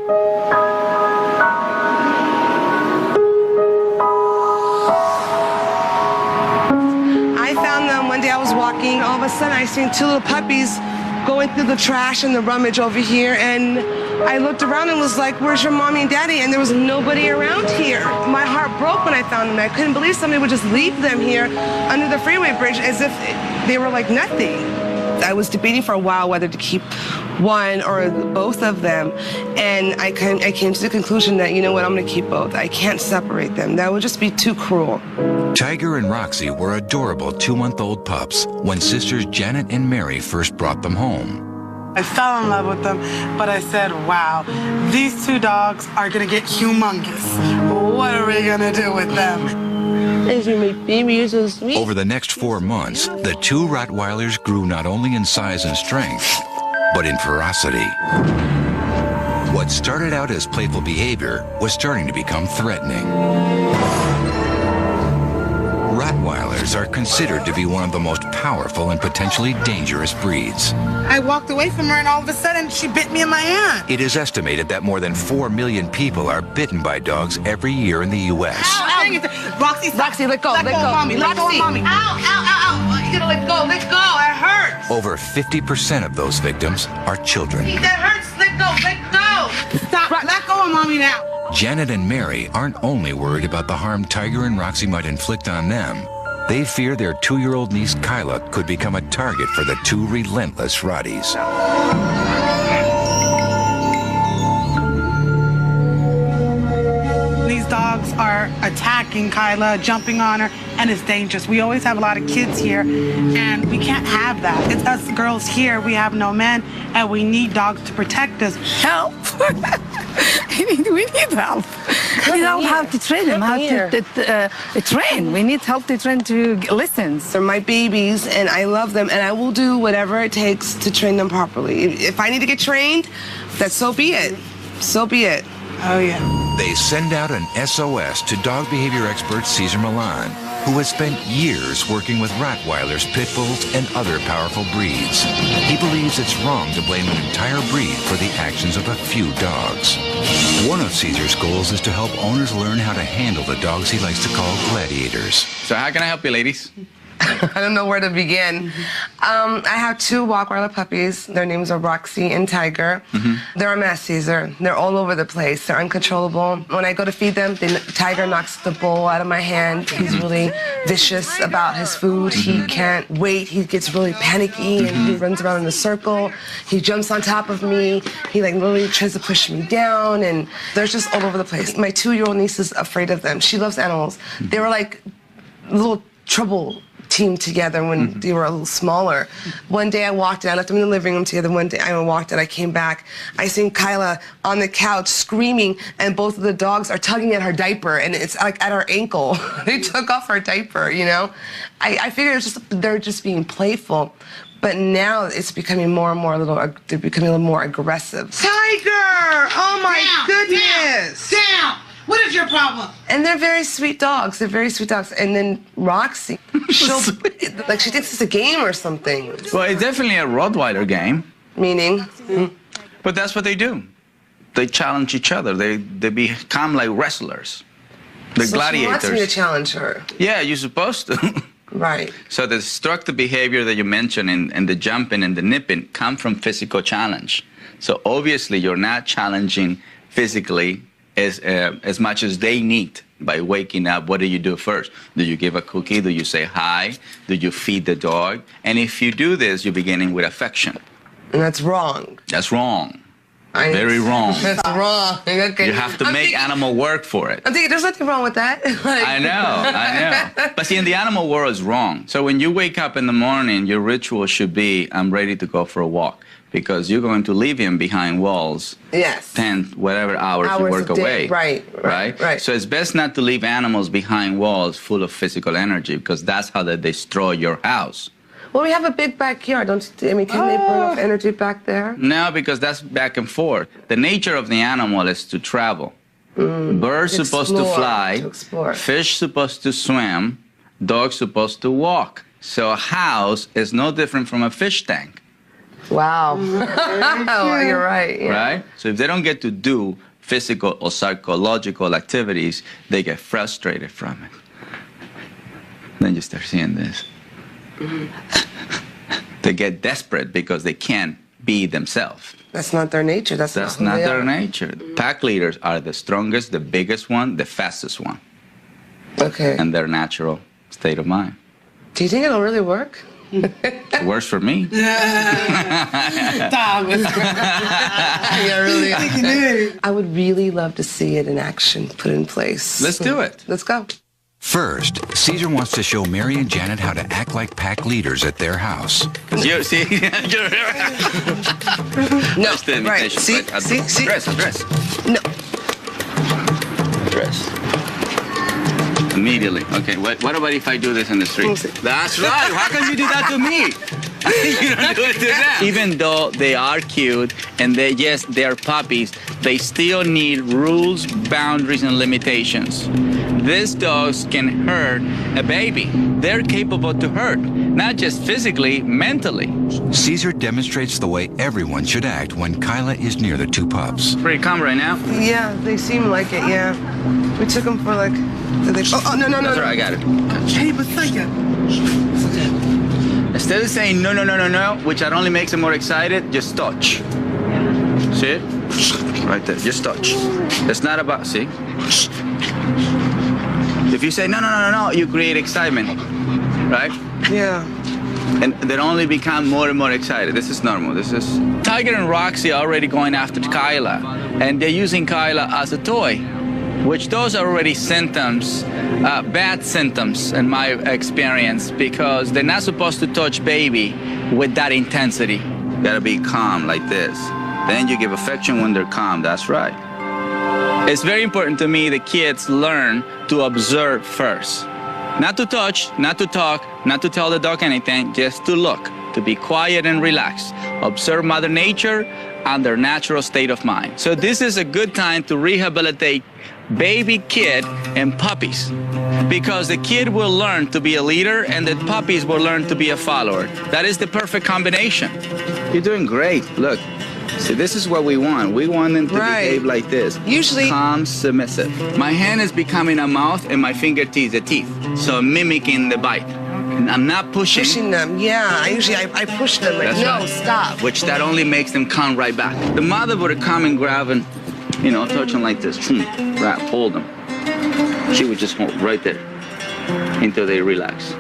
I found them one day I was walking. All of a sudden, I seen two little puppies going through the trash and the rummage over here, and I looked around and was like, where's your mommy and daddy? And there was nobody around here. My heart broke when I found them. I couldn't believe somebody would just leave them here under the freeway bridge as if they were like nothing. I was debating for a while whether to keep one or both of them, and I came to the conclusion that, you know what, I'm gonna keep both. I can't separate them. That would just be too cruel. Tiger and Roxy were adorable 2-month-old pups when sisters Janet and Mary first brought them home. I fell in love with them, but I said, wow, these two dogs are gonna get humongous. What are we gonna do with them? Over the next 4 months, the two Rottweilers grew not only in size and strength, but in ferocity. What started out as playful behavior was starting to become threatening. Rottweilers are considered to be one of the most powerful and potentially dangerous breeds. I walked away from her and all of a sudden she bit me in my hand. It is estimated that more than 4 million people are bitten by dogs every year in the U.S. Ow, ow. Roxy, Roxy, let go, let go. Mommy, let go of mommy. Ow, ow, ow, ow. You gotta let go, it hurts. Over 50% of those victims are children. That hurts, let go. Stop, let go of mommy now. Janet and Mary aren't only worried about the harm Tiger and Roxy might inflict on them. They fear their 2-year-old niece Kyla could become a target for the two relentless Rotties. These dogs are attacking Kyla, jumping on her, and it's dangerous. We always have a lot of kids here, and we can't have that. It's us girls here, we have no men, and we need dogs to protect us. Help! We need help. We don't have to train them, how to train. We need help to train to listen. They're my babies, and I love them, and I will do whatever it takes to train them properly. If I need to get trained, then so be it. So be it. Oh, yeah. They send out an SOS to dog behavior expert Cesar Milan, who has spent years working with Rottweilers, Pit Bulls, and other powerful breeds. He believes it's wrong to blame an entire breed for the actions of a few dogs. One of Cesar's goals is to help owners learn how to handle the dogs he likes to call gladiators. So how can I help you, ladies? I don't know where to begin. I have two Rottweiler puppies. Their names are Roxy and Tiger. They're a mess, Caesar. They're all over the place. They're uncontrollable. When I go to feed them, Tiger knocks the bowl out of my hand. He's really vicious about his food. He can't wait. He gets really panicky and he runs around in a circle. He jumps on top of me. He like literally tries to push me down, and they're just all over the place. My 2-year-old niece is afraid of them. She loves animals. They were like little trouble team together when they were a little smaller. One day I walked in, I left them in the living room together. One day I walked in, I came back, I seen Kyla on the couch screaming, and both of the dogs are tugging at her diaper, and it's like at her ankle. They took off her diaper, you know? I figured they're just being playful. But now it's becoming more and more they're becoming a little more aggressive. Tiger! Oh my goodness! Down! What is your problem? And they're very sweet dogs. They're very sweet dogs. And then Roxy, like she thinks it's a game or something. Well, it's definitely a Rottweiler game. Meaning? But that's what they do. They challenge each other. They become like wrestlers. The gladiators. She wants me to challenge her. Yeah, you're supposed to. Right. So the destructive behavior that you mentioned and the jumping and the nipping come from physical challenge. So obviously you're not challenging physically as much as they need by waking up. What do you do first? Do you give a cookie? Do you say hi? Do you feed the dog? And if you do this, you're beginning with affection. And that's wrong. That's wrong. Very wrong. That's wrong. Okay. You have to make animal work for it. I'm thinking there's nothing wrong with that. I know. But see, in the animal world, it's wrong. So when you wake up in the morning, your ritual should be, I'm ready to go for a walk. Because you're going to leave him behind walls. Yes. 10, whatever hours you work away. Right. So it's best not to leave animals behind walls full of physical energy, because that's how they destroy your house. Well, we have a big backyard, don't you? I mean, can they burn off energy back there? No, because that's back and forth. The nature of the animal is to travel. Birds supposed to fly. Fish supposed to swim. Dogs supposed to walk. So a house is no different from a fish tank. Wow. Oh, you're right. Yeah. Right? So if they don't get to do physical or psychological activities, they get frustrated from it. Then you start seeing this. They get desperate because they can't be themselves. That's not their nature. That's not their nature. Pack leaders are the strongest, the biggest one, the fastest one. Okay. And their natural state of mind. Do you think it'll really work? It works for me. Stop. Yeah, really. I would really love to see it in action, put in place. Let's do it. Let's go. First, Caesar wants to show Mary and Janet how to act like pack leaders at their house. You see? No, That's the right. invitation, See, right? see. Dress. No. Dress. Immediately. Okay, what about if I do this in the street? That's right. How come you do that to me? You don't do it to them. Even though they are cute and they are puppies, they still need rules, boundaries, and limitations. These dogs can hurt a baby. They're capable to hurt, not just physically, mentally. Caesar demonstrates the way everyone should act when Kyla is near the two pups. Pretty calm right now. Yeah, they seem like it, yeah. We took them for like... no. That's all right, I got it. Hey, Messiah. Instead of saying no, which that only makes them more excited, just touch. See it? Right there, just touch. It's not about, see? If you say no, you create excitement, right? Yeah. And they only become more and more excited. This is normal. Tiger and Roxy are already going after Kyla, and they're using Kyla as a toy, which those are already symptoms, bad symptoms in my experience, because they're not supposed to touch baby with that intensity. You gotta be calm like this. Then you give affection when they're calm, that's right. It's very important to me that kids learn to observe first. Not to touch, not to talk, not to tell the dog anything, just to look, to be quiet and relaxed. Observe Mother Nature and their natural state of mind. So this is a good time to rehabilitate baby, kid, and puppies, because the kid will learn to be a leader and the puppies will learn to be a follower. That is the perfect combination. You're doing great. Look, see, this is what we want. We want them to behave like this. Usually, calm, submissive. My hand is becoming a mouth and my fingertips a teeth. So mimicking the bite. I'm not pushing. Pushing them, yeah. I push them like, That's no, right. stop. Which that only makes them come right back. The mother would come and grab and, touch them like this. Right, hold them. She would just hold right there until they relax.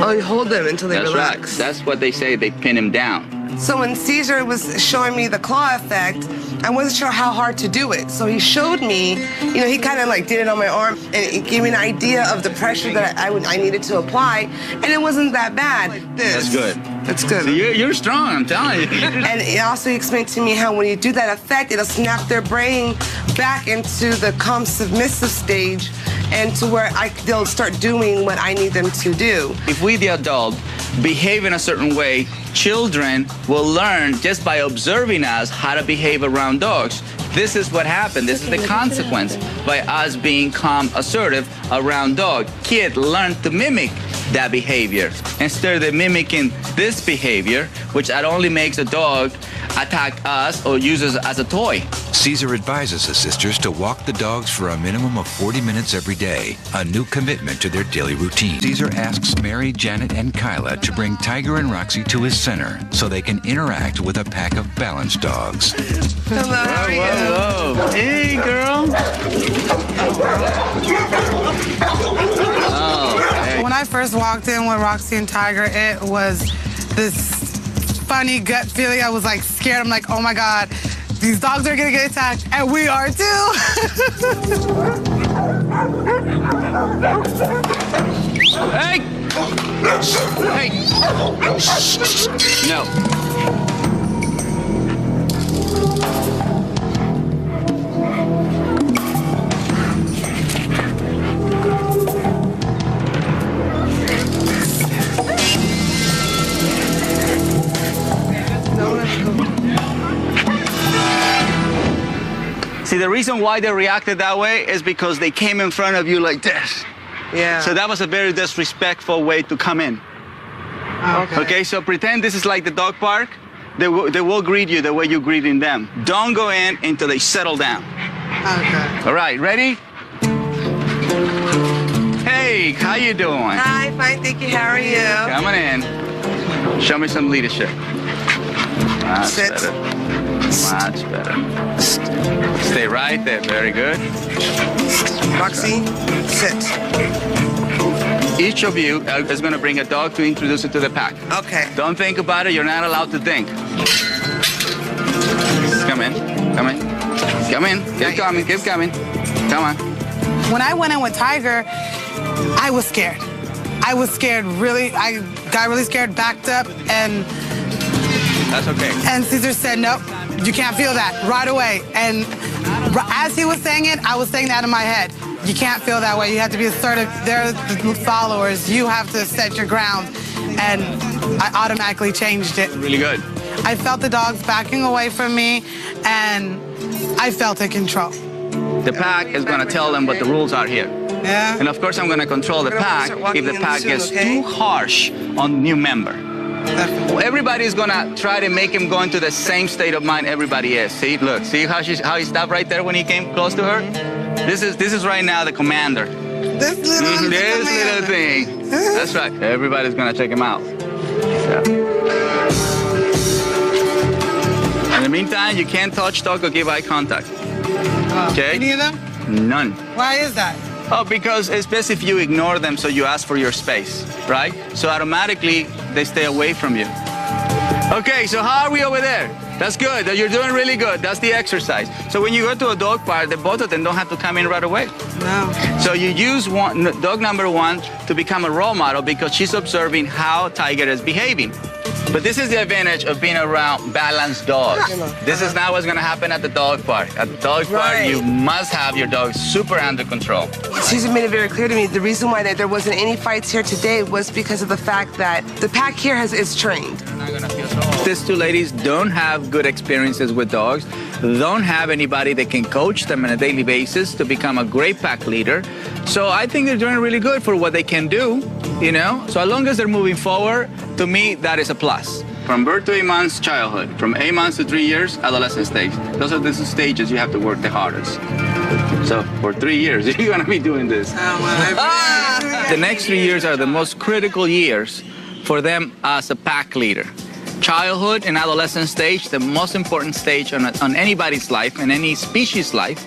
Oh, you hold them until they That's relax. right. That's what they say. They pin him down. So when Caesar was showing me the claw effect, I wasn't sure how hard to do it. So he showed me, he kind of like did it on my arm, and it gave me an idea of the pressure that I needed to apply, and it wasn't that bad. That's good. That's good. So you're strong, I'm telling you. And it also explained to me how when you do that effect, it'll snap their brain back into the calm, submissive stage, and to where they'll start doing what I need them to do. If we, the adult, behave in a certain way, children will learn just by observing us how to behave around dogs. This is what happened. This is the consequence by us being calm, assertive around dog. Kid learn to mimic that behavior instead of mimicking this behavior, which that only makes a dog attack us or use us as a toy. Caesar advises the sisters to walk the dogs for a minimum of 40 minutes every day, a new commitment to their daily routine. Caesar asks Mary, Janet, and Kyla to bring Tiger and Roxy to his center so they can interact with a pack of balanced dogs. Hello, how are you? Whoa. Hey, girl. When I first walked in with Roxy and Tiger, it was this funny gut feeling. I was like scared. I'm like, oh my God, these dogs are gonna get attacked, and we are too. Hey! Hey! No. See, the reason why they reacted that way is because they came in front of you like this. Yeah. So that was a very disrespectful way to come in. Okay, so pretend this is like the dog park. They will greet you the way you're greeting them. Don't go in until they settle down. Okay. All right, ready? Hey, how you doing? Hi, fine, thank you. How are you? Come on in. Show me some leadership. Much Sit. better. Much better. Stay right there. Very good. Roxy, sit. Each of you is going to bring a dog to introduce it to the pack. Okay. Don't think about it. You're not allowed to think. Come in. Come in. Come in. Keep coming. Keep coming. Come on. When I went in with Tiger, I was scared. I was scared, really. I got really scared, backed up, and That's okay. Caesar said, nope, you can't feel that right away. And as he was saying it, I was saying that in my head. You can't feel that way. You have to be assertive. They're the followers. You have to set your ground. And I automatically changed it. Really good. I felt the dogs backing away from me, and I felt in control. The pack is going to tell them what the rules are here. Yeah. And of course, I'm going to control the pack if the pack gets too harsh on the new member. Everybody's going to try to make him go into the same state of mind everybody is. See, look, see how he stopped right there when he came close to her? This is right now the commander. This little thing. That's right. Everybody's going to check him out. Yeah. In the meantime, you can't touch, talk, or give eye contact. Okay? Any of them? None. Why is that? Oh, because it's best if you ignore them so you ask for your space, right? So automatically, they stay away from you. Okay, so how are we over there? That's good. You're doing really good. That's the exercise. So when you go to a dog park, both of them don't have to come in right away. No. So you use dog number one to become a role model because she's observing how Tiger is behaving. But this is the advantage of being around balanced dogs. This is not what's going to happen at the dog park. At the dog park, you must have your dog super under control. Susan made it very clear to me the reason why there wasn't any fights here today was because of the fact that the pack here is trained. These two ladies don't have good experiences with dogs, don't have anybody that can coach them on a daily basis to become a great pack leader. So I think they're doing really good for what they can do, you know? So as long as they're moving forward, to me, that is a plus. From birth to 8 months, childhood. From 8 months to 3 years, adolescent stage. Those are the stages you have to work the hardest. So for 3 years, you're gonna be doing this. The next 3 years are the most critical years for them as a pack leader. Childhood and adolescent stage, the most important stage on anybody's life, in any species' life.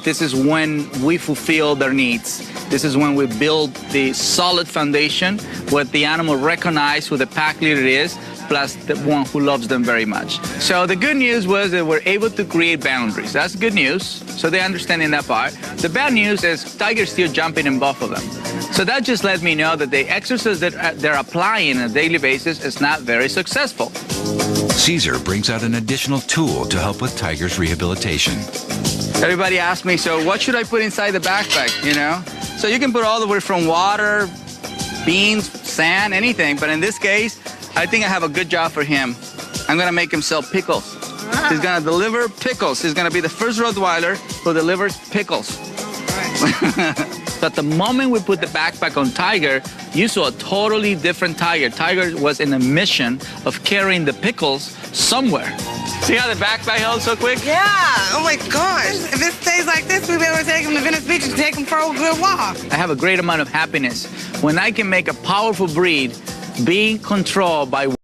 This is when we fulfill their needs. This is when we build the solid foundation where the animal recognizes who the pack leader is, plus the one who loves them very much. So the good news was that we're able to create boundaries. That's good news. So they're understanding that part. The bad news is Tiger's still jumping in both of them. So that just let me know that the exercise that they're applying on a daily basis is not very successful. Caesar brings out an additional tool to help with Tiger's rehabilitation. Everybody asks me, so what should I put inside the backpack, you know? So you can put all the way from water, beans, sand, anything. But in this case, I think I have a good job for him. I'm going to make him sell pickles. He's going to deliver pickles. He's going to be the first Rottweiler who delivers pickles. So at the moment we put the backpack on Tiger, you saw a totally different Tiger. Tiger was in a mission of carrying the pickles somewhere. See how the backpack held so quick? Yeah, oh my gosh. If it stays like this, we'll be able to take him to Venice Beach and take him for a good walk. I have a great amount of happiness when I can make a powerful breed being controlled by